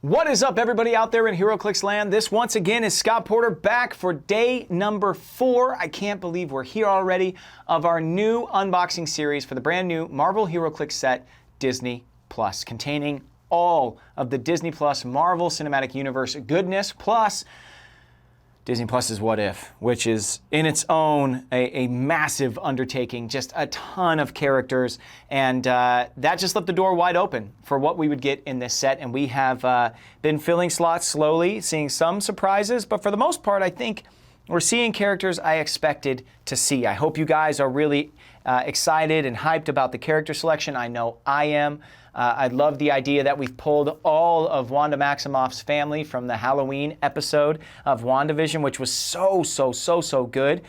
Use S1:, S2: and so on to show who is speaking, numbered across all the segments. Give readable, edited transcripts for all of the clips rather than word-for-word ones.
S1: What is up, everybody out there in HeroClix land? This once again is Scott Porter back for day number 4. I can't believe we're here already of our new unboxing series for the brand new Marvel HeroClix set Disney Plus, containing all of the Disney Plus Marvel Cinematic Universe goodness, plus Disney Plus's What If, which is in its own a massive undertaking, just a ton of characters, and that just left the door wide open for what we would get in this set. And we have been filling slots slowly, seeing some surprises, but for the most part, I think we're seeing characters I expected to see. I hope you guys are really excited and hyped about the character selection. I know I am. I love the idea that we've pulled all of Wanda Maximoff's family from the Halloween episode of WandaVision, which was so good.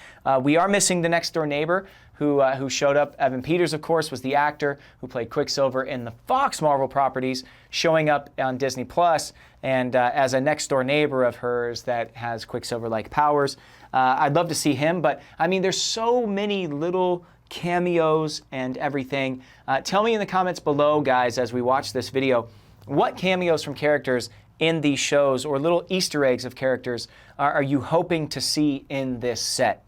S1: We are missing the next door neighbor who showed up. Evan Peters, of course, was the actor who played Quicksilver in the Fox Marvel properties, showing up on Disney Plus, and as a next door neighbor of hers that has Quicksilver-like powers. I'd love to see him, but I mean, there's so many little cameos and everything. Tell me in the comments below, guys, as we watch this video, what cameos from characters in these shows or little Easter eggs of characters are you hoping to see in this set?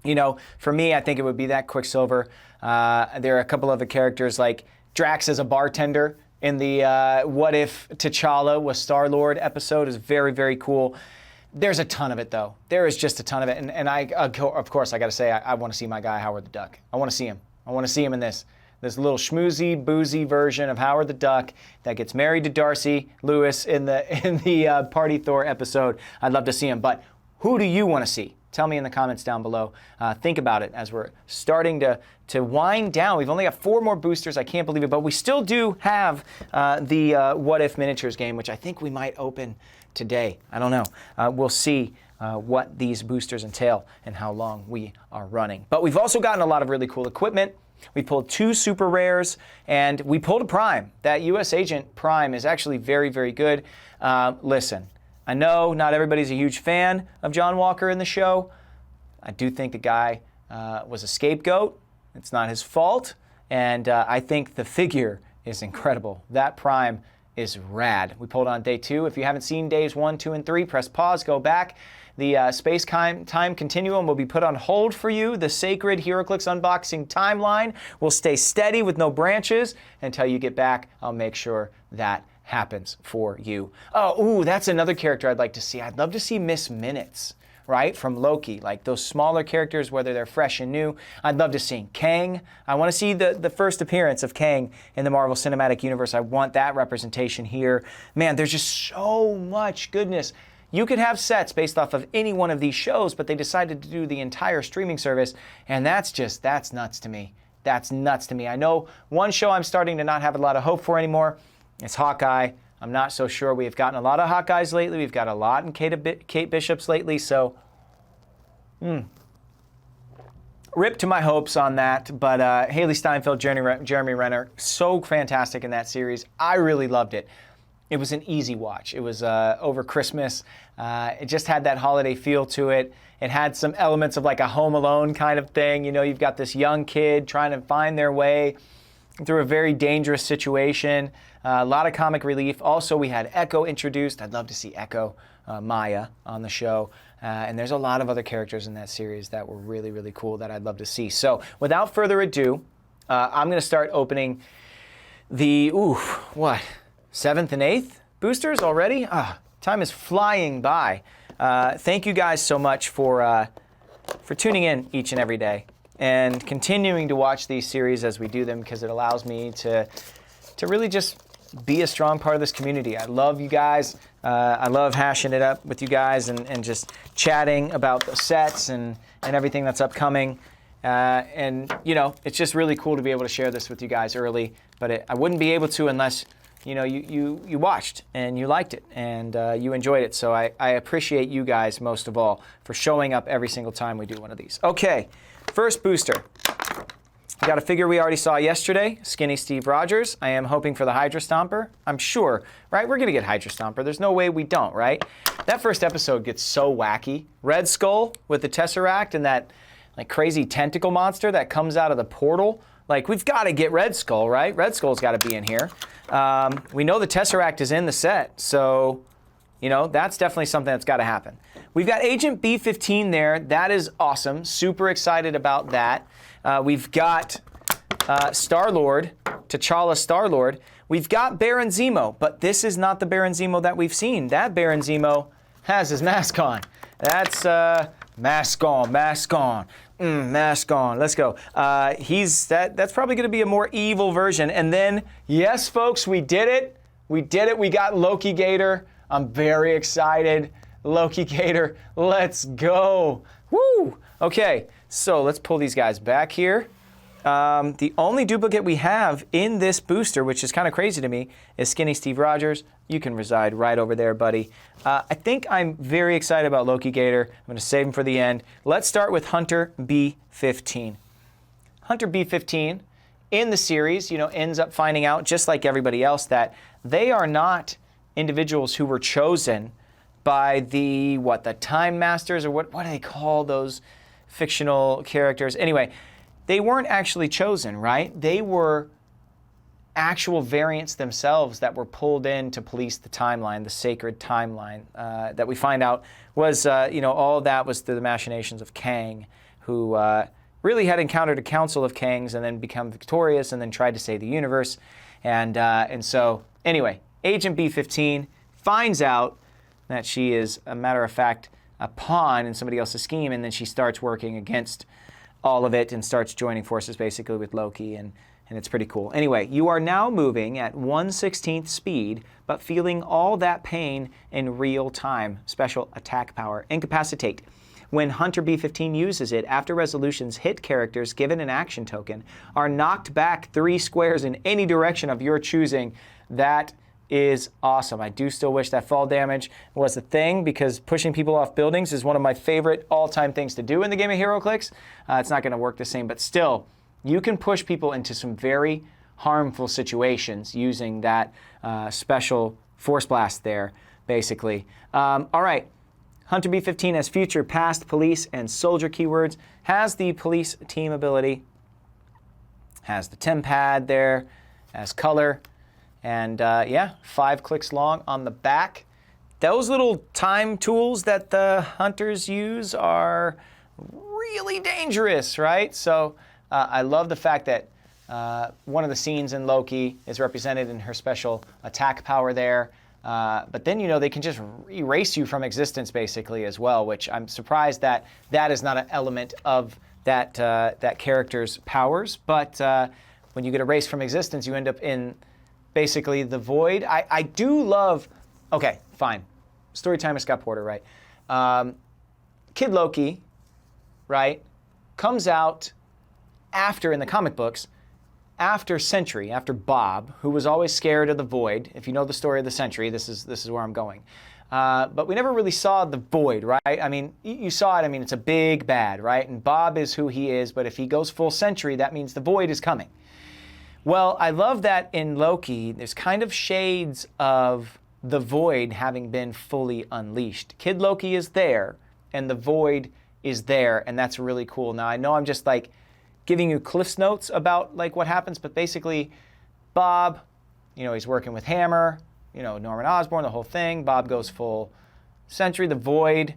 S1: You know, for me, I think it would be that Quicksilver. There are a couple other characters like Drax as a bartender in the What If T'Challa was Star-Lord episode is very cool. There's a ton of it, though. There is just a ton of it. And I, of course, I got to say, I want to see my guy, Howard the Duck. I want to see him. I want to see him in this little schmoozy, boozy version of Howard the Duck that gets married to Darcy Lewis in the Party Thor episode. I'd love to see him. But who do you want to see? Tell me in the comments down below. Think about it as we're starting to wind down. We've only got 4 more boosters. I can't believe it. But we still do have the What If Miniatures game, which I think we might open today. I don't know. We'll see what these boosters entail and how long we are running. But we've also gotten a lot of really cool equipment. We pulled 2 super rares, and we pulled a Prime. That U.S. Agent Prime is actually very good. Listen, I know not everybody's a huge fan of John Walker in the show. I do think the guy was a scapegoat. It's not his fault. And I think the figure is incredible. That Prime is rad. We pulled on day 2. If you haven't seen days 1, 2, and 3, press pause, go back. The space-time continuum will be put on hold for you. The sacred HeroClix unboxing timeline will stay steady with no branches until you get back. I'll make sure that happens for you. Oh, ooh, that's another character I'd like to see. I'd love to see Miss Minutes, right, from Loki. Like those smaller characters, whether they're fresh and new. I'd love to see Kang. I want to see the first appearance of Kang in the Marvel Cinematic Universe. I want that representation here. Man, there's just so much goodness. You could have sets based off of any one of these shows, but they decided to do the entire streaming service, and that's nuts to me. That's nuts to me. I know one show I'm starting to not have a lot of hope for anymore. It's Hawkeye. I'm not so sure. We have gotten a lot of Hawkeyes lately. We've got a lot in Kate Bishop's lately, so rip to my hopes on that. But Haley Steinfeld, Jeremy Renner, so fantastic in that series. I really loved it. It was an easy watch. It was over Christmas. It just had that holiday feel to it. It had some elements of like a Home Alone kind of thing. You know, you've got this young kid trying to find their way through a very dangerous situation. A lot of comic relief. Also, we had Echo introduced. I'd love to see Echo, Maya, on the show. And there's a lot of other characters in that series that were really cool that I'd love to see. So without further ado, I'm going to start opening the, 7th and 8th boosters already? Time is flying by. Thank you guys so much for tuning in each and every day and continuing to watch these series as we do them, because it allows me to really just be a strong part of this community. I love you guys. I love hashing it up with you guys and just chatting about the sets and everything that's upcoming. And, you know, it's just really cool to be able to share this with you guys early, but I wouldn't be able to unless you know, you watched and you liked it and you enjoyed it. So I appreciate you guys most of all for showing up every single time we do one of these. Okay, first booster. We got a figure we already saw yesterday, Skinny Steve Rogers. I am hoping for the Hydra Stomper. I'm sure, right? We're going to get Hydra Stomper. There's no way we don't, right? That first episode gets so wacky. Red Skull with the Tesseract and that like crazy tentacle monster that comes out of the portal Like, we've got to get Red Skull, right? Red Skull's got to be in here. We know the Tesseract is in the set, so, you know, that's definitely something that's got to happen. We've got Agent B-15 there. That is awesome. Super excited about that. We've got Star-Lord, T'Challa Star-Lord. We've got Baron Zemo, but this is not the Baron Zemo that we've seen. That Baron Zemo has his mask on. That's mask on, mask on, mask on. Let's go. That's probably going to be a more evil version. And then, yes, folks, we did it. We did it. We got Loki Gator. I'm very excited. Loki Gator, let's go. Woo! Okay, so let's pull these guys back here. The only duplicate we have in this booster, which is kind of crazy to me, is Skinny Steve Rogers. You can reside right over there, buddy. I think I'm very excited about Loki Gator. I'm going to save him for the end. Let's start with Hunter B-15. Hunter B-15 in the series, you know, ends up finding out, just like everybody else, that they are not individuals who were chosen by the Time Masters, or what do they call those fictional characters? Anyway, they weren't actually chosen, right? They were actual variants themselves that were pulled in to police the timeline, the sacred timeline, that we find out was, you know, all of that was through the machinations of Kang, who really had encountered a council of Kangs and then become victorious and then tried to save the universe. And so, anyway, Agent B-15 finds out that she is, a matter of fact, a pawn in somebody else's scheme, and then she starts working against all of it and starts joining forces basically with Loki, and it's pretty cool. Anyway, you are now moving at 1/16th speed, but feeling all that pain in real time. Special attack power. Incapacitate. When Hunter B-15 uses it, after resolutions, hit characters given an action token are knocked back 3 squares in any direction of your choosing. That is awesome. I do still wish that fall damage was a thing, because pushing people off buildings is one of my favorite all-time things to do in the game of HeroClix. It's not going to work the same, but still, you can push people into some very harmful situations using that special Force Blast there, basically. All right. Hunter B-15 has future, past, police, and soldier keywords. Has the police team ability. Has the TemPad there. Has color. And yeah, 5 clicks long on the back. Those little time tools that the hunters use are really dangerous, right? So I love the fact that one of the scenes in Loki is represented in her special attack power there. But then, you know, they can just erase you from existence basically as well, which I'm surprised that that is not an element of that, that character's powers. But when you get erased from existence, you end up in basically the void. I do love, okay, fine. Storytime of Scott Porter, right? Kid Loki, right, comes out after, in the comic books, after Sentry, after Bob, who was always scared of the void. If you know the story of the Sentry, this is where I'm going. But we never really saw the void, right? I mean, you saw it. I mean, it's a big bad, right? And Bob is who he is, but if he goes full Sentry, that means the void is coming. Well, I love that in Loki, there's kind of shades of the void having been fully unleashed. Kid Loki is there, and the void is there, and that's really cool. Now, I know I'm just like giving you Cliff's notes about like what happens, but basically Bob, you know, he's working with Hammer, you know, Norman Osborn, the whole thing. Bob goes full Sentry, the void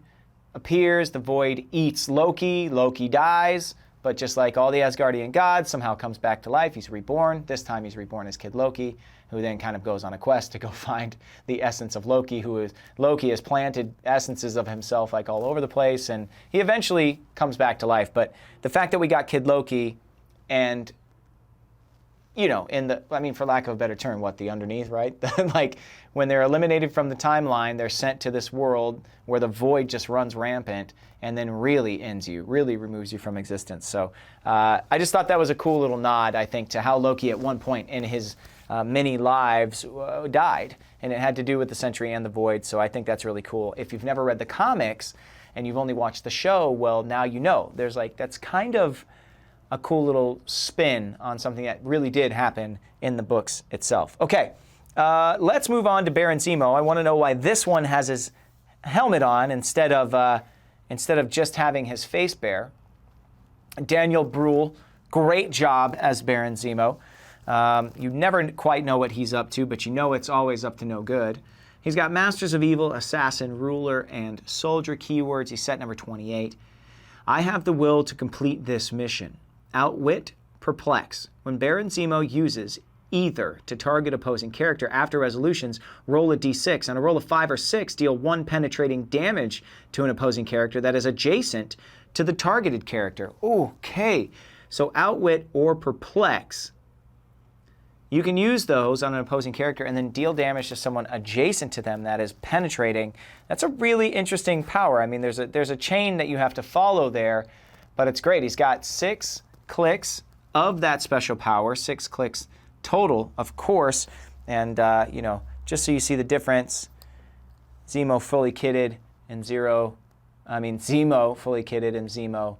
S1: appears, the void eats Loki, Loki dies. But just like all the Asgardian gods, somehow comes back to life. He's reborn. This time he's reborn as Kid Loki, who then kind of goes on a quest to go find the essence of Loki, Loki has planted essences of himself like all over the place, and he eventually comes back to life. But the fact that we got Kid Loki and, you know, I mean, for lack of a better term, the underneath, right? Like, when they're eliminated from the timeline, they're sent to this world where the void just runs rampant and then really ends you, really removes you from existence. So I just thought that was a cool little nod, I think, to how Loki at one point in his many lives died. And it had to do with the Sentry and the void, so I think that's really cool. If you've never read the comics and you've only watched the show, well, now you know. There's like, that's kind of a cool little spin on something that really did happen in the books itself. Okay, let's move on to Baron Zemo. I want to know why this one has his helmet on instead of just having his face bare. Daniel Bruhl Great job as Baron Zemo. You never quite know what he's up to, but you know it's always up to no good. He's got Masters of Evil, Assassin, Ruler, and Soldier keywords. He's set number 28. I have the will to complete this mission. Outwit, Perplex. When Baron Zemo uses either to target opposing character after resolutions, roll a d6. On a roll of 5 or 6, deal 1 penetrating damage to an opposing character that is adjacent to the targeted character. Okay, so Outwit or Perplex. You can use those on an opposing character and then deal damage to someone adjacent to them that is penetrating. That's a really interesting power. I mean, there's a chain that you have to follow there, but it's great. He's got 6 clicks of that special power, 6 clicks total, of course. And, you know, just so you see the difference, Zemo fully kitted and Zemo fully kitted and Zemo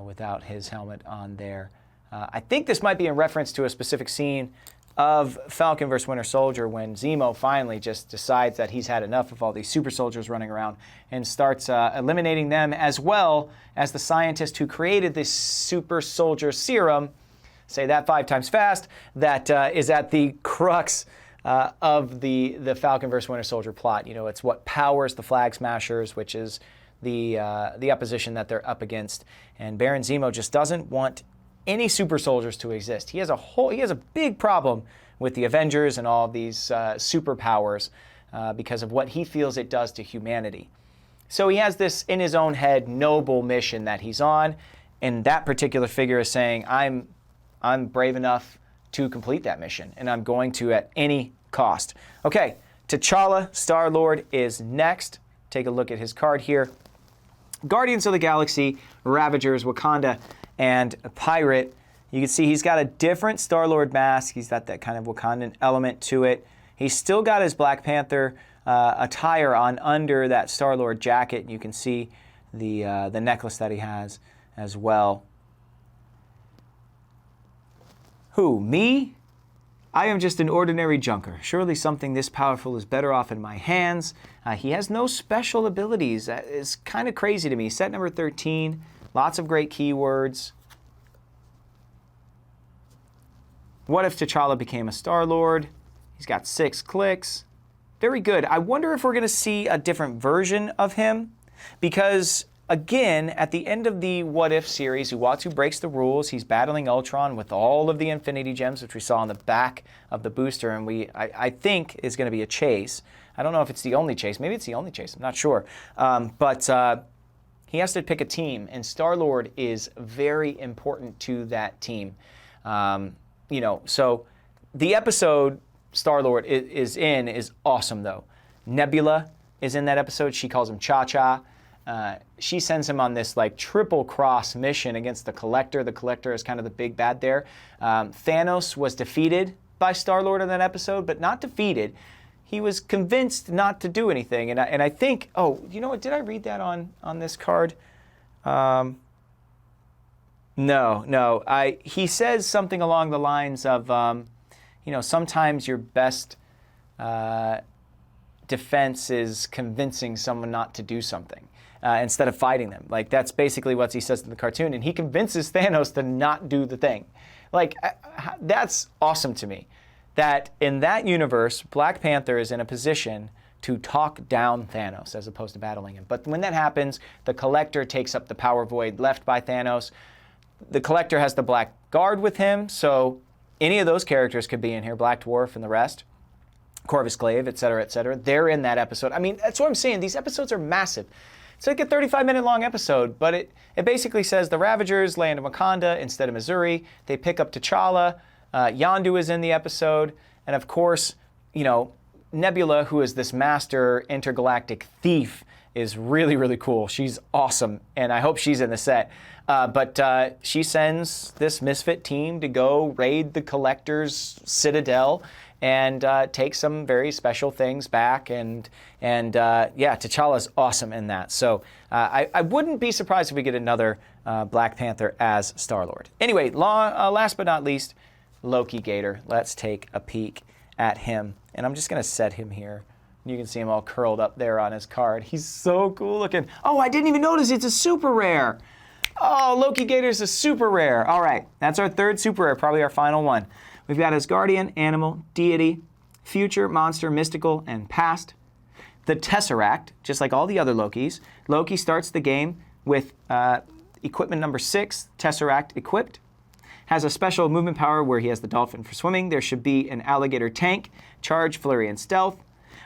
S1: without his helmet on there. I think this might be in reference to a specific scene of Falcon vs. Winter Soldier when Zemo finally just decides that he's had enough of all these super soldiers running around and starts eliminating them, as well as the scientist who created this super soldier serum. Say that 5 times fast. That is at the crux of the Falcon vs. Winter Soldier plot. You know, it's what powers the Flag Smashers, which is the opposition that they're up against. And Baron Zemo just doesn't want any super soldiers to exist. He has a big problem with the Avengers and all these superpowers because of what he feels it does to humanity. So he has this in his own head noble mission that he's on, and that particular figure is saying, I'm brave enough to complete that mission, and I'm going to at any cost. Okay, T'Challa, Star-Lord, is next. Take a look at his card here. Guardians of the Galaxy, Ravagers, Wakanda, and a Pirate. You can see he's got a different Star-Lord mask. He's got that kind of Wakandan element to it. He's still got his Black Panther attire on under that Star-Lord jacket. You can see the necklace that he has as well. Who, me? I am just an ordinary junker. Surely something this powerful is better off in my hands. He has no special abilities. That is kind of crazy to me. Set number 13. Lots of great keywords. What if T'Challa became a Star-Lord? He's got 6 clicks. Very good. I wonder if we're going to see a different version of him, because again, at the end of the What If series, Uatu breaks the rules. He's battling Ultron with all of the Infinity Gems, which we saw on the back of the booster, and I think is going to be a chase. I don't know if it's the only chase. Maybe it's the only chase. I'm not sure. But he has to pick a team, and Star-Lord is very important to that team. You know, so the episode Star-Lord is in is awesome, though. Nebula is in that episode. She calls him Cha-Cha. She sends him on this like triple cross mission against the Collector. The Collector is kind of the big bad there. Thanos was defeated by Star-Lord in that episode, but not defeated. He was convinced not to do anything. And I think, oh, you know what? Did I read that on this card? No. He says something along the lines of, you know, sometimes your best defense is convincing someone not to do something. Instead of fighting them. Like, that's basically what he says in the cartoon, and he convinces Thanos to not do the thing. Like, that's awesome to me. That in that universe, Black Panther is in a position to talk down Thanos as opposed to battling him. But when that happens, the Collector takes up the power void left by Thanos. The Collector has the Black Guard with him, so any of those characters could be in here, Black Dwarf and the rest. Corvus Glaive, etc., etc. They're in that episode. I mean, that's what I'm saying. These episodes are massive. It's like a 35-minute long episode, but it basically says the Ravagers land in Wakanda instead of Missouri. They pick up T'Challa. Yondu is in the episode. And of course, you know, Nebula, who is this master intergalactic thief, is really, really cool. She's awesome, and I hope she's in the set. But she sends this misfit team to go raid the Collector's citadel and take some very special things back. And yeah, T'Challa's awesome in that. So I wouldn't be surprised if we get another Black Panther as Star-Lord. Anyway, last but not least, Loki Gator. Let's take a peek at him. And I'm just going to set him here. You can see him all curled up there on his card. He's so cool looking. Oh, I didn't even notice it's a super rare. Oh, Loki Gator's a super rare. All right, that's our third super rare, probably our final one. We've got Asgardian, animal, deity, future, monster, mystical, and past. The Tesseract, just like all the other Lokis. Loki starts the game with equipment number 6, Tesseract equipped. Has a special movement power where he has the dolphin for swimming. There should be an alligator tank, charge, flurry, and stealth.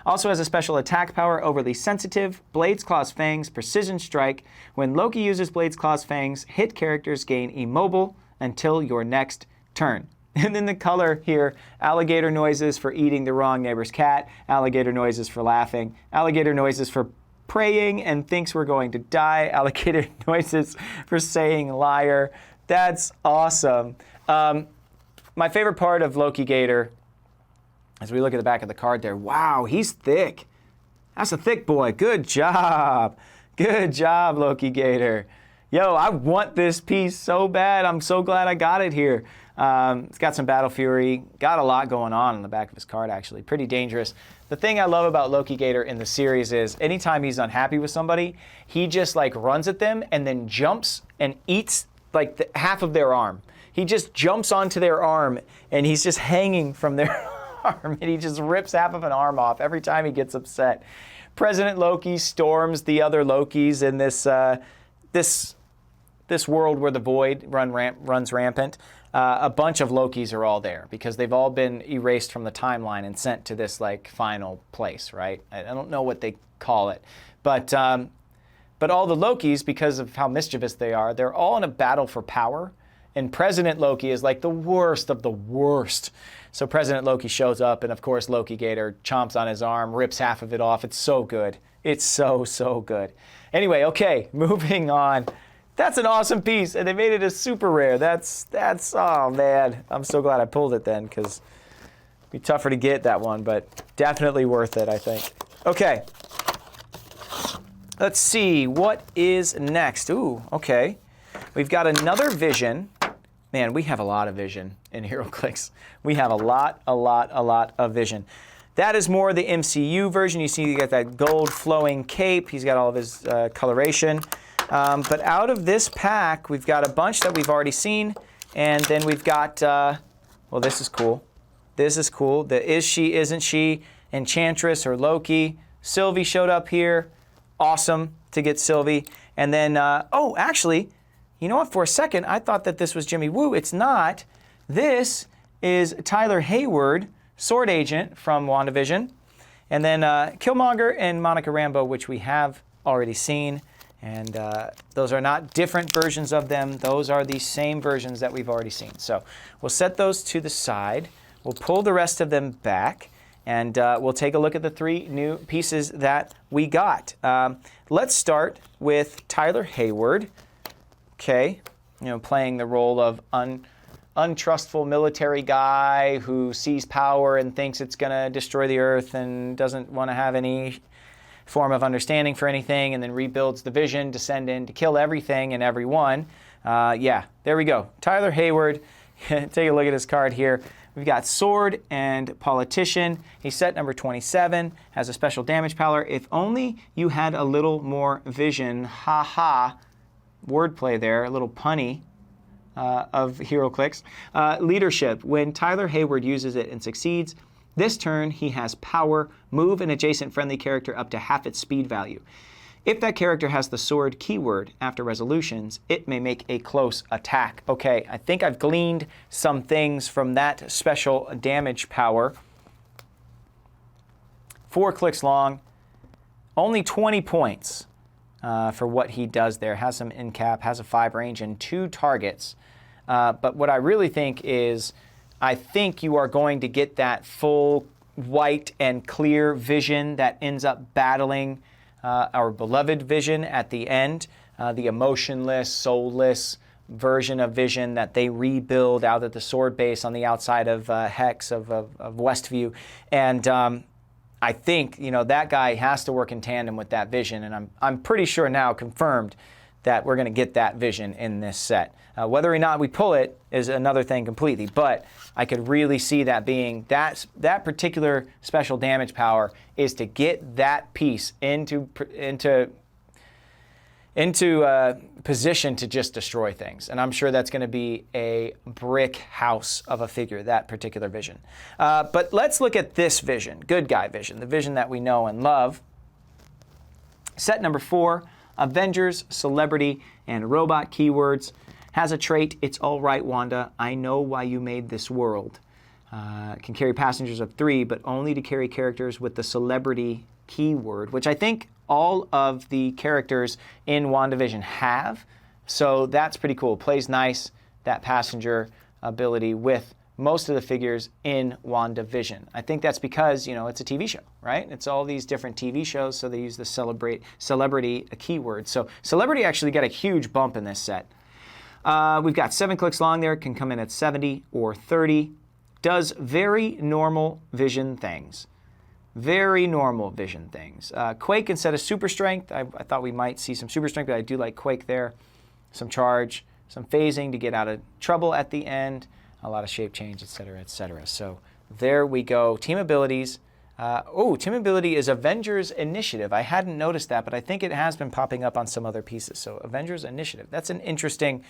S1: Also has a special attack power, overly sensitive, blades, claws, fangs, precision strike. When Loki uses blades, claws, fangs, hit characters gain immobile until your next turn. And then the color here, alligator noises for eating the wrong neighbor's cat, alligator noises for laughing, alligator noises for praying and thinks we're going to die, alligator noises for saying liar. That's awesome. My favorite part of Loki Gator, as we look at the back of the card there, wow, he's thick. That's a thick boy. Good job. Good job, Loki Gator. Yo, I want this piece so bad. I'm so glad I got it here. It's got some battle fury, got a lot going on the back of his card, actually. Pretty dangerous. The thing I love about Loki Gator in the series is anytime he's unhappy with somebody, he just like runs at them and then jumps and eats like half of their arm. He just jumps onto their arm and he's just hanging from their arm, and he just rips half of an arm off every time he gets upset. President Loki storms the other Lokis in this world where the void runs rampant. A bunch of Lokis are all there because they've all been erased from the timeline and sent to this like final place, right? I don't know what they call it, but all the Lokis, because of how mischievous they are, they're all in a battle for power. And President Loki is like the worst of the worst. So President Loki shows up, and of course Loki Gator chomps on his arm, rips half of it off. It's so good. It's so, so good. Anyway, okay, moving on. That's an awesome piece, and they made it a super rare. That's oh man. I'm so glad I pulled it then, because it'd be tougher to get that one, but definitely worth it, I think. Okay. Let's see, what is next? Ooh, okay. We've got another vision. Man, we have a lot of vision in HeroClix. We have a lot of vision. That is more the MCU version. You see you got that gold flowing cape. He's got all of his coloration. But out of this pack, we've got a bunch that we've already seen. And then we've got, well, this is cool. This is cool. The Is She, Isn't She, Enchantress or Loki. Sylvie showed up here. Awesome to get Sylvie. And then, oh, actually, you know what? For a second, I thought that this was Jimmy Woo. It's not. This is Tyler Hayward, Sword Agent from WandaVision. And then Killmonger and Monica Rambeau, which we have already seen. And those are not different versions of them. Those are the same versions that we've already seen. So we'll set those to the side. We'll pull the rest of them back. And we'll take a look at the 3 new pieces that we got. Let's start with Tyler Hayward. Okay, you know, playing the role of untrustful military guy who sees power and thinks it's going to destroy the earth and doesn't want to have any form of understanding for anything, and then rebuilds the vision to send in to kill everything and everyone. Yeah, there we go. Tyler Hayward. Take a look at his card here. We've got Sword and Politician. He's set number 27, has a special damage power. If only you had a little more vision. Ha ha. Wordplay there, a little punny of HeroClix. Leadership. When Tyler Hayward uses it and succeeds, this turn he has power, move an adjacent friendly character up to half its speed value. If that character has the sword keyword after resolutions, it may make a close attack. Okay, I think I've gleaned some things from that special damage power. 4 clicks long, only 20 points. For what he does there. Has some in cap, has a 5 range, and 2 targets. But what I really think is, I think you are going to get that full white and clear vision that ends up battling our beloved Vision at the end. The emotionless, soulless version of Vision that they rebuild out at the sword base on the outside of Hex of Westview. And I think, you know, that guy has to work in tandem with that Vision, and I'm pretty sure now, confirmed, that we're going to get that Vision in this set. Whether or not we pull it is another thing completely, but I could really see that being, that particular special damage power is to get that piece into position to just destroy things. And I'm sure that's going to be a brick house of a figure, that particular Vision. But let's look at this Vision, good guy Vision, the Vision that we know and love. Set number 4, Avengers, Celebrity, and Robot keywords. Has a trait, it's all right, Wanda. I know why you made this world. Can carry passengers of 3, but only to carry characters with the Celebrity keyword, which I think all of the characters in WandaVision have. So that's pretty cool. Plays nice, that passenger ability with most of the figures in WandaVision. I think that's because, it's a TV show, right? It's all these different TV shows, so they use the celebrity keyword. So celebrity actually got a huge bump in this set. We've got 7 clicks long there, can come in at 70 or 30. Does very normal Vision things. Very normal Vision things. Quake instead of super strength. I thought we might see some super strength, but I do like Quake there. Some charge, some phasing to get out of trouble at the end. A lot of shape change, etc., etc. So there we go. Team abilities. Team ability is Avengers Initiative. I hadn't noticed that, but I think it has been popping up on some other pieces. So Avengers Initiative. That's an interesting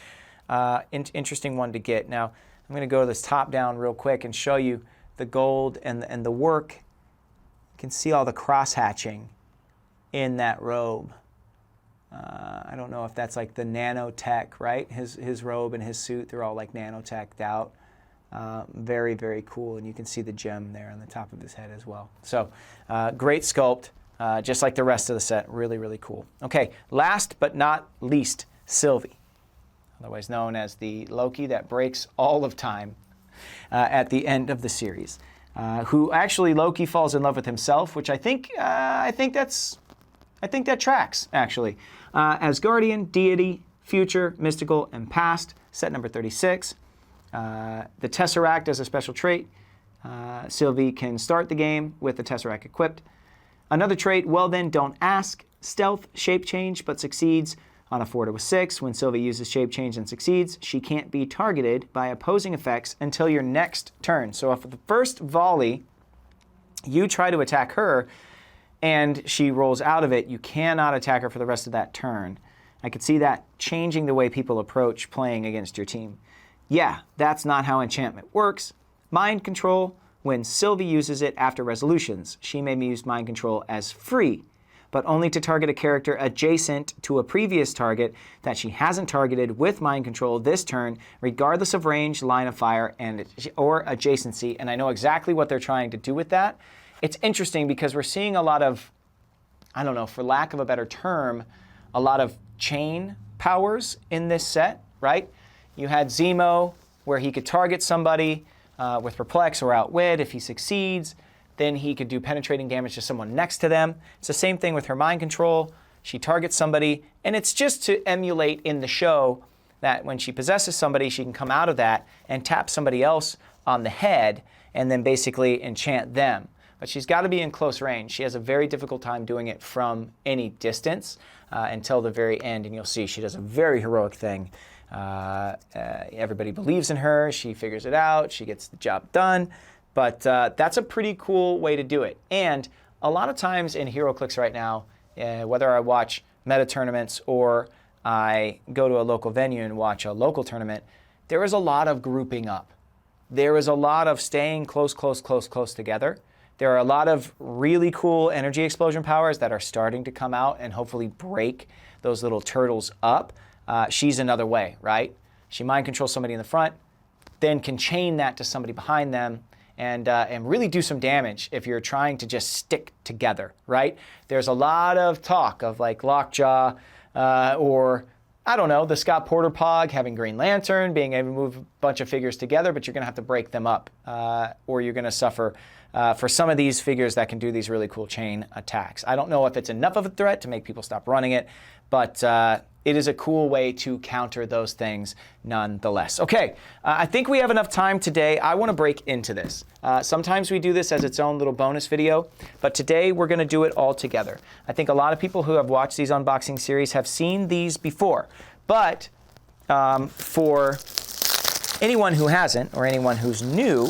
S1: one to get. Now, I'm going to go to this top down real quick and show you the gold and the work. You can see all the cross hatching in that robe. I don't know if that's like the nanotech, right? His robe and his suit, they're all like nanoteched out. Very, very cool. And you can see the gem there on the top of his head as well. So great sculpt, just like the rest of the set. Really, really cool. Okay, last but not least, Sylvie, otherwise known as the Loki that breaks all of time at the end of the series. Who actually Loki falls in love with himself, which I think that tracks, actually. As Guardian, Deity, Future, Mystical, and Past, set number 36. The Tesseract as a special trait. Sylvie can start the game with the Tesseract equipped. Another trait, well then, don't ask. Stealth, shape change, but succeeds on a 4 to a 6. When Sylvie uses shape change and succeeds, she can't be targeted by opposing effects until your next turn. So if the first volley, you try to attack her, and she rolls out of it, you cannot attack her for the rest of that turn. I could see that changing the way people approach playing against your team. Yeah, that's not how enchantment works. Mind control, when Sylvie uses it after resolutions, she may use mind control as free, but only to target a character adjacent to a previous target that she hasn't targeted with mind control this turn, regardless of range, line of fire, or adjacency. And I know exactly what they're trying to do with that. It's interesting because we're seeing a lot of, I don't know, for lack of a better term, a lot of chain powers in this set, right? You had Zemo, where he could target somebody with Perplex or Outwit. If he succeeds, then he could do penetrating damage to someone next to them. It's the same thing with her mind control. She targets somebody, and it's just to emulate in the show that when she possesses somebody, she can come out of that and tap somebody else on the head and then basically enchant them. But she's got to be in close range. She has a very difficult time doing it from any distance until the very end, and you'll see she does a very heroic thing. Everybody believes in her. She figures it out. She gets the job done. But that's a pretty cool way to do it. And a lot of times in HeroClix right now, whether I watch meta tournaments or I go to a local venue and watch a local tournament, there is a lot of grouping up. There is a lot of staying close together. There are a lot of really cool energy explosion powers that are starting to come out and hopefully break those little turtles up. She's another way, right? She mind controls somebody in the front, then can chain that to somebody behind them and really do some damage if you're trying to just stick together, right? There's a lot of talk of like Lockjaw or, I don't know, the Scott Porter Pog having Green Lantern, being able to move a bunch of figures together, but you're going to have to break them up or you're going to suffer for some of these figures that can do these really cool chain attacks. I don't know if it's enough of a threat to make people stop running it, but it is a cool way to counter those things nonetheless. Okay, I think we have enough time today. I want to break into this. Sometimes we do this as its own little bonus video, but today we're going to do it all together. I think a lot of people who have watched these unboxing series have seen these before, but for anyone who hasn't or anyone who's new,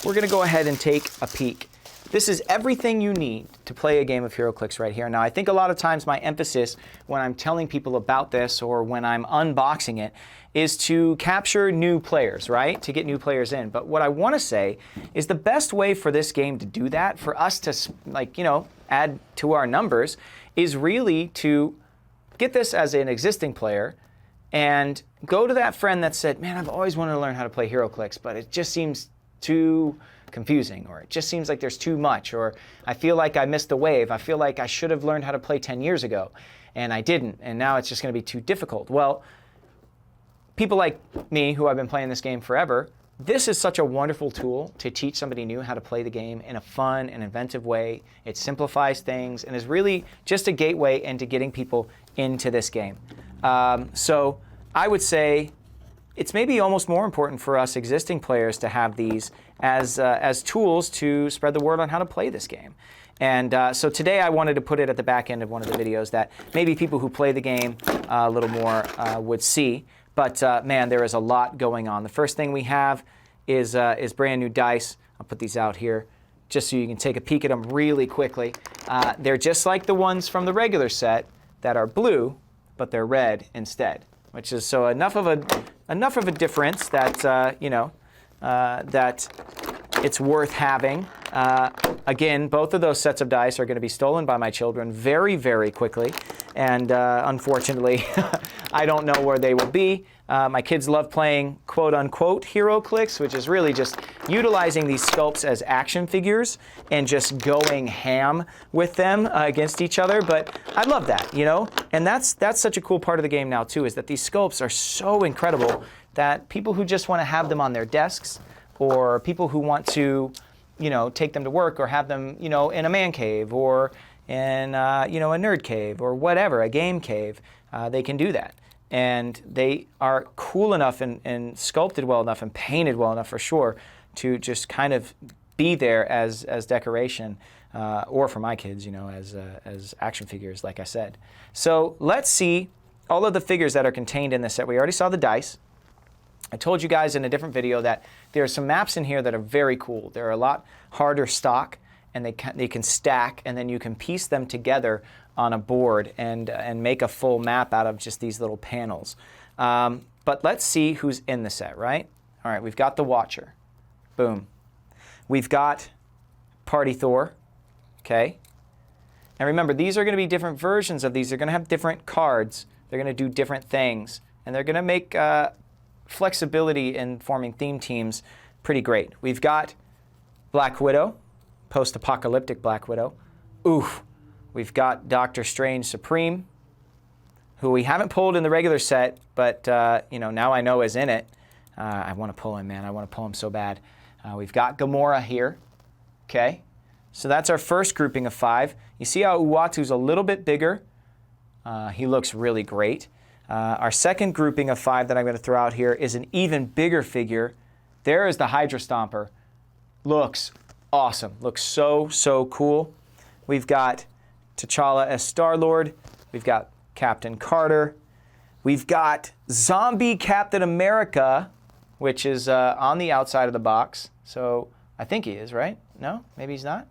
S1: we're going to go ahead and take a peek. this is everything you need to play a game of HeroClix right here. Now, I think a lot of times my emphasis when I'm telling people about this or when I'm unboxing it is to capture new players, right? To get new players in. But what I want to say is the best way for this game to do that, for us to, like, you know, add to our numbers, is really to get this as an existing player and go to that friend that said, man, I've always wanted to learn how to play HeroClix, but it just seems too confusing, or it just seems like there's too much, or I feel like I missed the wave. I feel like I should have learned how to play 10 years ago, and I didn't, and now it's just going to be too difficult. Well, people like me who have been playing this game forever, this is such a wonderful tool to teach somebody new how to play the game in a fun and inventive way. It simplifies things and is really just a gateway into getting people into this game. So I would say it's maybe almost more important for us existing players to have these as tools to spread the word on how to play this game. And so today I wanted to put it at the back end of one of the videos that maybe people who play the game a little more would see. But man, there is a lot going on. The first thing we have is brand new dice. I'll put these out here just so you can take a peek at them really quickly. They're just like the ones from the regular set that are blue, but they're red instead, which is so enough of a difference that you know that it's worth having. Again, both of those sets of dice are going to be stolen by my children very, very quickly. And unfortunately, I don't know where they will be. My kids love playing quote-unquote HeroClix, which is really just utilizing these sculpts as action figures and just going ham with them against each other. But I love that, you know? And that's such a cool part of the game now, too, is that these sculpts are so incredible that people who just want to have them on their desks, or people who want to, you know, take them to work or have them, you know, in a man cave or in, you know, a nerd cave or whatever, a game cave, they can do that. And they are cool enough and sculpted well enough and painted well enough for sure to just kind of be there as decoration, or for my kids, you know, as action figures, like I said. So let's see all of the figures that are contained in this set. We already saw the dice. I told you guys in a different video that there are some maps in here that are very cool. They're a lot harder stock, and they can stack, and then you can piece them together on a board and make a full map out of just these little panels. But let's see who's in the set, right? All right, we've got the Watcher. Boom. We've got Party Thor. Okay. And remember, these are going to be different versions of these. They're going to have different cards. They're going to do different things. And they're going to make flexibility in forming theme teams pretty great. We've got Black Widow, post-apocalyptic Black Widow. Oof. We've got Doctor Strange Supreme, who we haven't pulled in the regular set, but you know, now I know is in it. I want to pull him, man. I want to pull him so bad. We've got Gamora here. Okay. So that's our first grouping of 5. You see how Uatu's a little bit bigger. He looks really great. Our second grouping of 5 that I'm going to throw out here is an even bigger figure. There is the Hydra Stomper. Looks awesome. Looks so, so cool. We've got T'Challa as Star-Lord. We've got Captain Carter. We've got Zombie Captain America, which is on the outside of the box. So I think he is, right? No? Maybe he's not?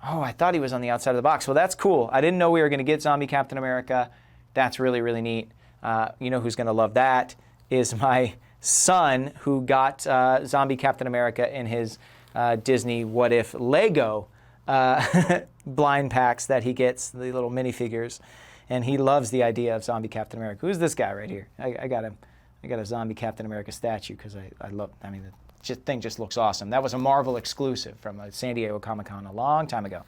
S1: Oh, I thought he was on the outside of the box. Well, that's cool. I didn't know we were going to get Zombie Captain America. That's really, really neat. You know who's going to love that is my son, who got Zombie Captain America in his Disney What If Lego blind packs that he gets, the little minifigures. And he loves the idea of Zombie Captain America. Who's this guy right here? I got him. I got a Zombie Captain America statue because I love, I mean, the thing just looks awesome. That was a Marvel exclusive from San Diego Comic-Con a long time ago.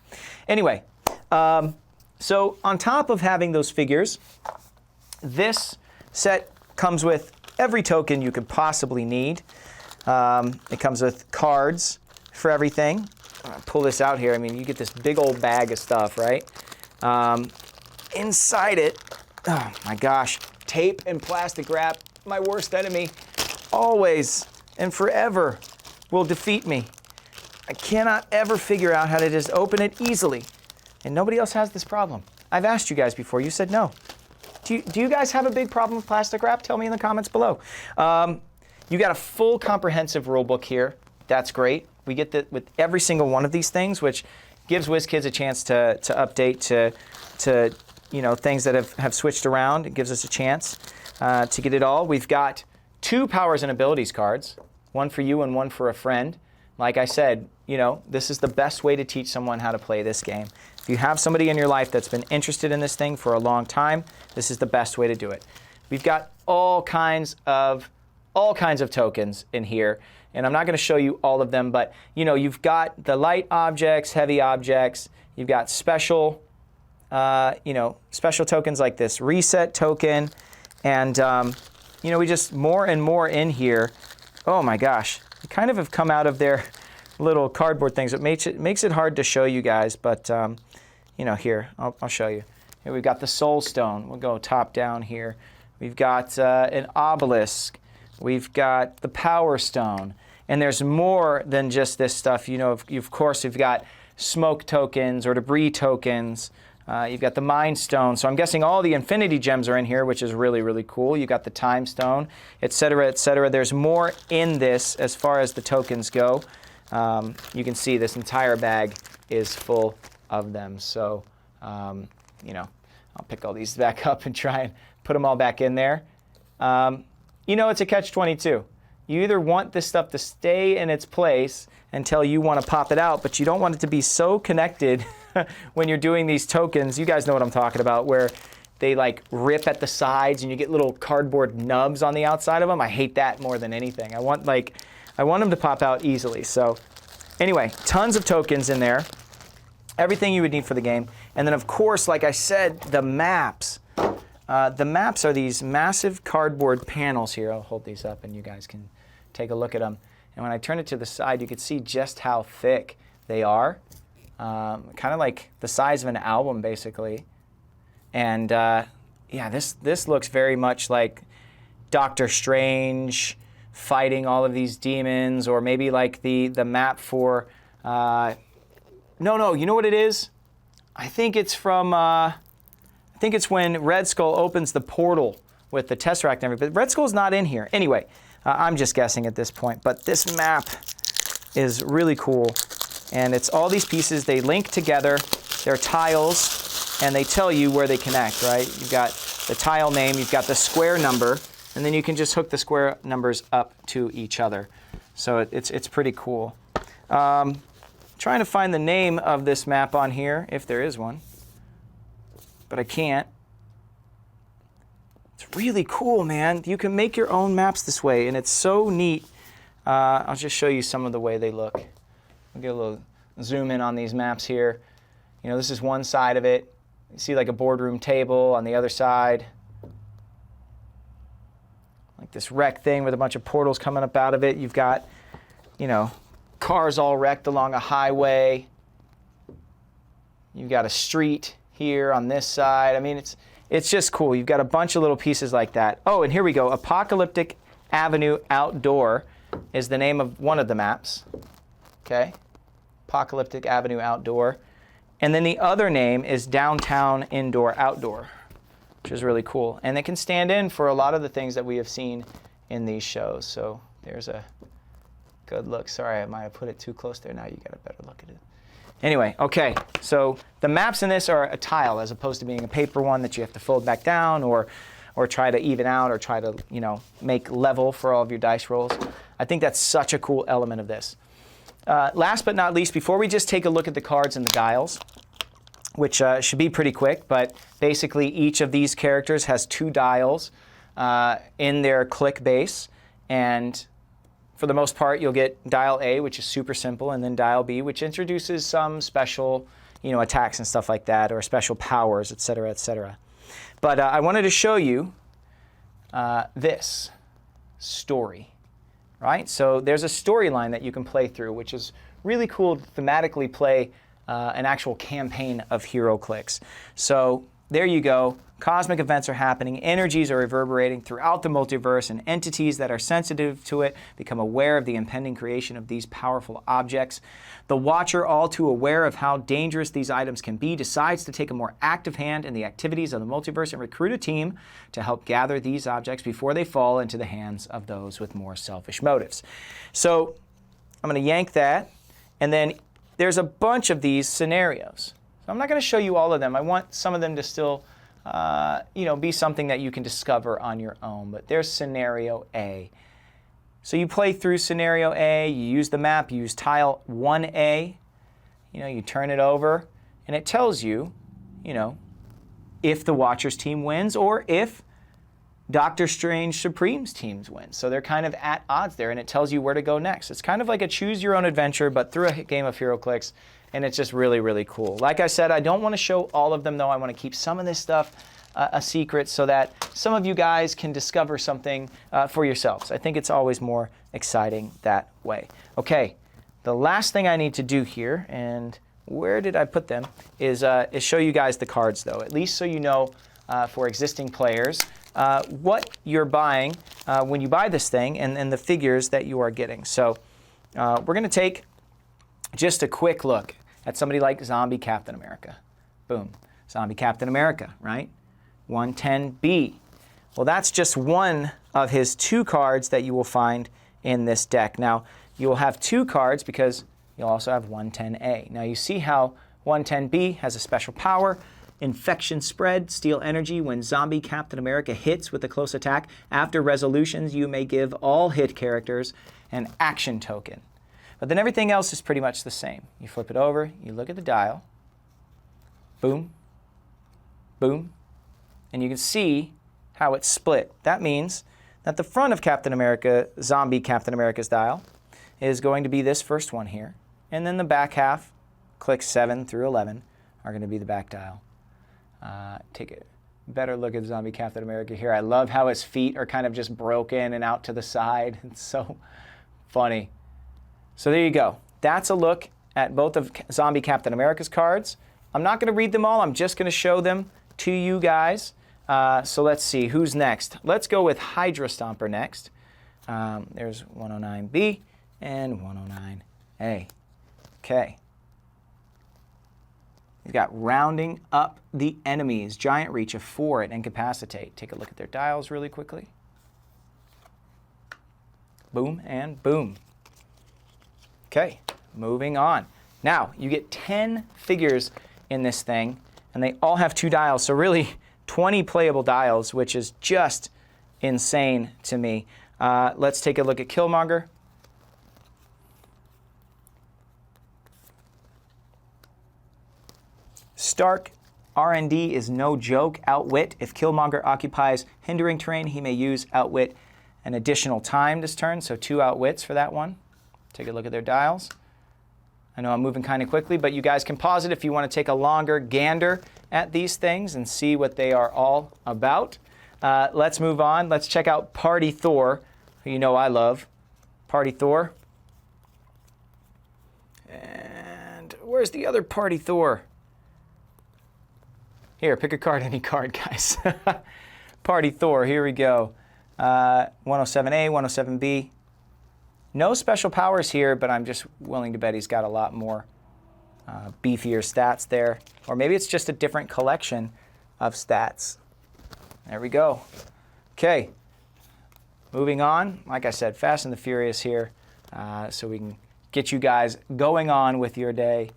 S1: Anyway, so on top of having those figures, this set comes with every token you could possibly need. It comes with cards for everything. I'll pull this out here. I mean, you get this big old bag of stuff, right? Inside it, oh my gosh, tape and plastic wrap, my worst enemy, always and forever will defeat me. I cannot ever figure out how to just open it easily. And nobody else has this problem. I've asked you guys before. You said no. Do you guys have a big problem with plastic wrap? Tell me in the comments below. You got a full comprehensive rule book here. That's great. We get that with every single one of these things, which gives WizKids a chance to update to things that have switched around. It gives us a chance to get it all. We've got 2 powers and abilities cards, one for you and one for a friend. Like I said, this is the best way to teach someone how to play this game. If you have somebody in your life that's been interested in this thing for a long time, this is the best way to do it. We've got all kinds of tokens in here, and I'm not going to show you all of them, but you've got the light objects, heavy objects. You've got special, special tokens like this reset token, and we just more and more in here. Oh my gosh, they kind of have come out of their little cardboard things. It makes it hard to show you guys, but here I'll show you. Here we've got the Soul Stone. We'll go top down here. We've got an obelisk. We've got the Power Stone. And there's more than just this stuff. Of course, you've got smoke tokens or debris tokens. You've got the Mind Stone. So I'm guessing all the Infinity Gems are in here, which is really, really cool. You've got the Time Stone, et cetera, et cetera. There's more in this as far as the tokens go. You can see this entire bag is full of them. So, I'll pick all these back up and try and put them all back in there. It's a catch-22. You either want this stuff to stay in its place until you want to pop it out, but you don't want it to be so connected when you're doing these tokens. You guys know what I'm talking about, where they like rip at the sides and you get little cardboard nubs on the outside of them. I hate that more than anything. I want them to pop out easily. So anyway, tons of tokens in there. Everything you would need for the game. And then of course, like I said, the maps. The maps are these massive cardboard panels here. I'll hold these up and you guys can take a look at them. And when I turn it to the side, you can see just how thick they are. Kind of like the size of an album, basically. And this looks very much like Doctor Strange fighting all of these demons, or maybe like the map for... No, you know what it is? I think it's from... I think it's when Red Skull opens the portal with the Tesseract and everything. But Red Skull's not in here. Anyway, I'm just guessing at this point. But this map is really cool. And it's all these pieces. They link together. They're tiles. And they tell you where they connect, right? You've got the tile name. You've got the square number. And then you can just hook the square numbers up to each other. So it's pretty cool. Trying to find the name of this map on here, if there is one. But I can't. It's really cool, man. You can make your own maps this way, and it's so neat. I'll just show you some of the way they look. I'll get a little zoom in on these maps here. This is one side of it. You see like a boardroom table on the other side. Like this wreck thing with a bunch of portals coming up out of it. You've got, cars all wrecked along a highway. You've got a street here on this side. I mean, it's just cool. You've got a bunch of little pieces like that. Oh, and here we go. Apocalyptic Avenue Outdoor is the name of one of the maps. Okay. Apocalyptic Avenue Outdoor. And then the other name is Downtown Indoor Outdoor, which is really cool. And it can stand in for a lot of the things that we have seen in these shows. So there's a good look. Sorry, I might have put it too close there. Now you got a better look at it. Anyway, okay, so the maps in this are a tile as opposed to being a paper one that you have to fold back down or try to even out or try to, make level for all of your dice rolls. I think that's such a cool element of this. Last but not least, before we just take a look at the cards and the dials, which should be pretty quick, but basically each of these characters has 2 dials in their click base, and for the most part, you'll get dial A, which is super simple, and then dial B, which introduces some special, attacks and stuff like that, or special powers, et cetera, et cetera. But I wanted to show you this story, right? So there's a storyline that you can play through, which is really cool to thematically play an actual campaign of HeroClix. So there you go. Cosmic events are happening, energies are reverberating throughout the multiverse, and entities that are sensitive to it become aware of the impending creation of these powerful objects. The Watcher, all too aware of how dangerous these items can be, decides to take a more active hand in the activities of the multiverse and recruit a team to help gather these objects before they fall into the hands of those with more selfish motives. So I'm going to yank that, and then there's a bunch of these scenarios. So I'm not going to show you all of them. I want some of them to still be something that you can discover on your own. But there's scenario A. So you play through scenario A, you use the map, you use tile 1A, you turn it over, and it tells you, if the Watchers team wins or if Doctor Strange Supreme's teams win. So they're kind of at odds there, and it tells you where to go next. It's kind of like a choose your own adventure, but through a game of HeroClix, and it's just really, really cool. Like I said, I don't want to show all of them, though. I want to keep some of this stuff a secret so that some of you guys can discover something for yourselves. I think it's always more exciting that way. Okay, the last thing I need to do here, and where did I put them, is show you guys the cards, though, at least so you know for existing players what you're buying when you buy this thing and the figures that you are getting. So we're going to take just a quick look at somebody like Zombie Captain America. Boom. Zombie Captain America, right? 110B. Well, that's just one of his 2 cards that you will find in this deck. Now, you will have 2 cards because you'll also have 110A. Now, you see how 110B has a special power. Infection spread, steal energy when Zombie Captain America hits with a close attack. After resolutions, you may give all hit characters an action token. But then everything else is pretty much the same. You flip it over, you look at the dial, boom, boom, and you can see how it's split. That means that the front of Captain America, Zombie Captain America's dial, is going to be this first one here. And then the back half, clicks 7 through 11, are going to be the back dial. Take a better look at Zombie Captain America here. I love how his feet are kind of just broken and out to the side. It's so funny. So there you go. That's a look at both of Zombie Captain America's cards. I'm not going to read them all. I'm just going to show them to you guys. So let's see. Who's next? Let's go with Hydra Stomper next. There's 109B and 109A. Okay. He's got Rounding Up the Enemies, Giant Reach of 4 and Incapacitate. Take a look at their dials really quickly. Boom and boom. Okay, moving on. Now, you get 10 figures in this thing, and they all have 2 dials, so really 20 playable dials, which is just insane to me. Let's take a look at Killmonger. Stark, R&D is no joke. Outwit. If Killmonger occupies hindering terrain, he may use Outwit an additional time this turn, so 2 Outwits for that one. Take a look at their dials. I know I'm moving kind of quickly, but you guys can pause it if you want to take a longer gander at these things and see what they are all about. Let's move on. Let's check out Party Thor, who you know I love. Party Thor. And where's the other Party Thor? Here, pick a card, any card, guys. Party Thor, here we go. 107A, 107B. No special powers here, but I'm just willing to bet he's got a lot more beefier stats there. Or maybe it's just a different collection of stats. There we go. Okay, moving on. Like I said, Fast and the Furious here, so we can get you guys going on with your day.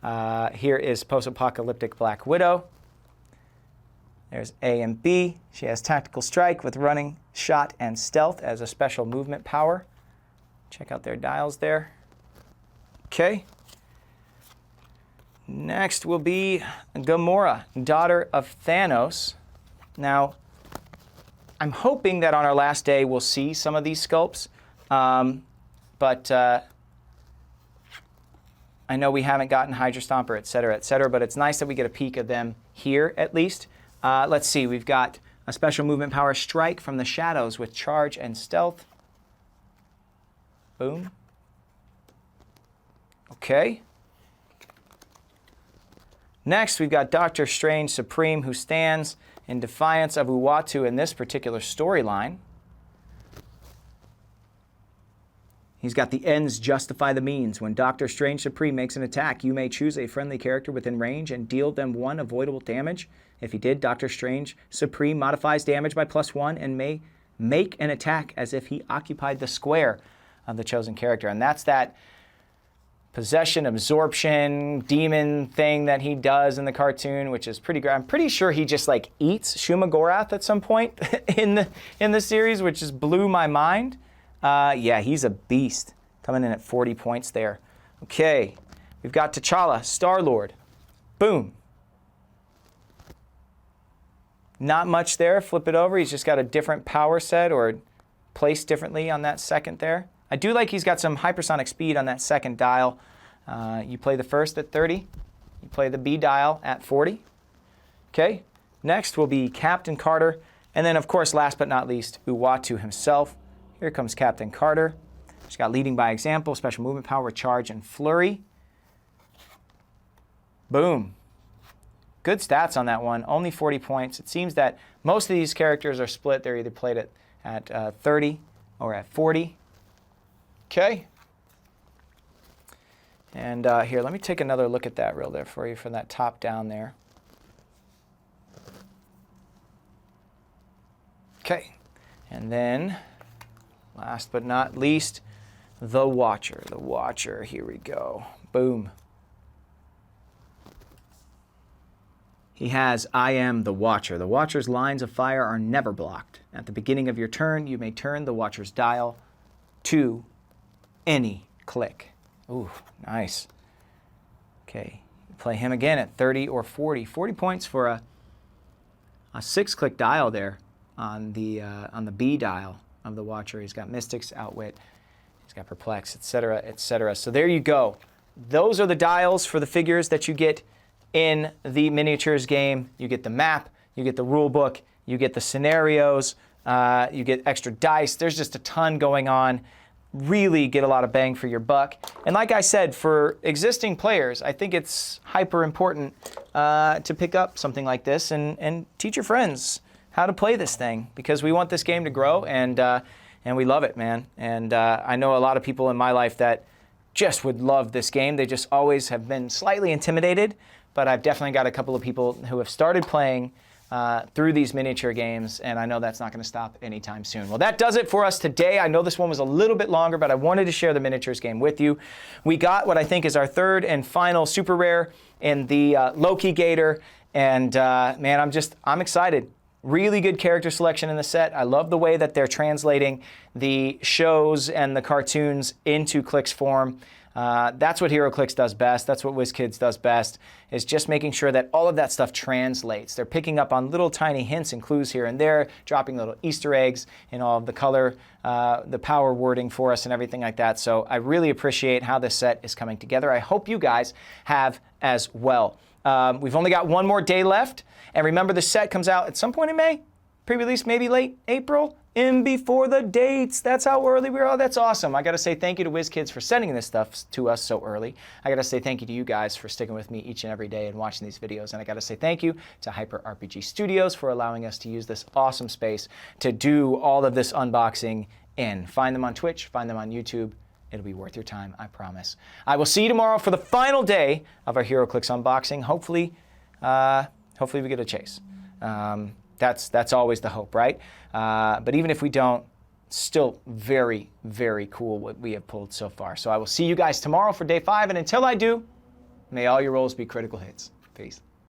S1: Here is Post-Apocalyptic Black Widow. There's A and B. She has Tactical Strike with Running, Shot, and Stealth as a special movement power. Check out their dials there. Okay. Next will be Gamora, Daughter of Thanos. Now, I'm hoping that on our last day we'll see some of these sculpts, but I know we haven't gotten Hydra Stomper, et cetera, but it's nice that we get a peek of them here at least. Let's see, we've got a special movement power, Strike from the Shadows with Charge and Stealth. Boom. Okay. Next, we've got Doctor Strange Supreme, who stands in defiance of Uatu in this particular storyline. He's got the ends justify the means. When Doctor Strange Supreme makes an attack, you may choose a friendly character within range and deal them 1 avoidable damage. If he did, Doctor Strange Supreme modifies damage by +1 and may make an attack as if he occupied the square of the chosen character. And that's that possession, absorption, demon thing that he does in the cartoon, which is pretty great. I'm pretty sure he just like eats Shumagorath at some point in the series, which just blew my mind. Yeah, he's a beast. Coming in at 40 points there. Okay, we've got T'Challa, Star-Lord. Boom. Not much there. Flip it over. He's just got a different power set or placed differently on that second there. I do like he's got some hypersonic speed on that second dial. You play the first at 30. You play the B dial at 40. Okay, next will be Captain Carter. And then, of course, last but not least, Uatu himself. Here comes Captain Carter. He's got leading by example, special movement power, charge, and flurry. Boom. Good stats on that one. Only 40 points. It seems that most of these characters are split. They're either played at 30 or at 40. Okay. And here, let me take another look at that real there for you from that top down there. Okay. And then, last but not least, the Watcher. The Watcher. Here we go. Boom. He has, I am the Watcher. The Watcher's lines of fire are never blocked. At the beginning of your turn, you may turn the Watcher's dial to any click. Ooh, nice. Okay, play him again at 30 or 40. 40 points for a 6-click dial there on the B dial of the Watcher. He's got Mystics, Outwit, he's got Perplex, etc., etc. So there you go. Those are the dials for the figures that you get in the miniatures game. You get the map, you get the rule book, you get the scenarios, you get extra dice. There's just a ton going on. Really get a lot of bang for your buck. And like I said, for existing players, I think it's hyper important to pick up something like this and teach your friends how to play this thing, because we want this game to grow, and we love it, man. And I know a lot of people in my life that just would love this game. They just always have been slightly intimidated, but I've definitely got a couple of people who have started playing through these miniature games, and I know that's not going to stop anytime soon. Well, that does it for us today. I know this one was a little bit longer, but I wanted to share the miniatures game with you. We got what I think is our third and final super rare in the Loki Gator, and man, I'm excited. Really good character selection in the set. I love the way that they're translating the shows and the cartoons into Clix form. That's what HeroClix does best. That's what WizKids does best, is just making sure that all of that stuff translates. They're picking up on little tiny hints and clues here and there, dropping little Easter eggs in all of the color, the power wording for us and everything like that. So I really appreciate how this set is coming together. I hope you guys have as well. We've only got one more day left. And remember, the set comes out at some point in May, pre-release maybe late April, in before the dates. That's how early we are. That's awesome. I got to say thank you to WizKids for sending this stuff to us so early. I got to say thank you to you guys for sticking with me each and every day and watching these videos. And I got to say thank you to Hyper RPG Studios for allowing us to use this awesome space to do all of this unboxing in. Find them on Twitch, find them on YouTube. It'll be worth your time, I promise. I will see you tomorrow for the final day of our HeroClix unboxing. Hopefully we get a chase. That's always the hope, right? But even if we don't, still very, very cool what we have pulled so far. So I will see you guys tomorrow for day 5, and until I do, may all your rolls be critical hits. Peace.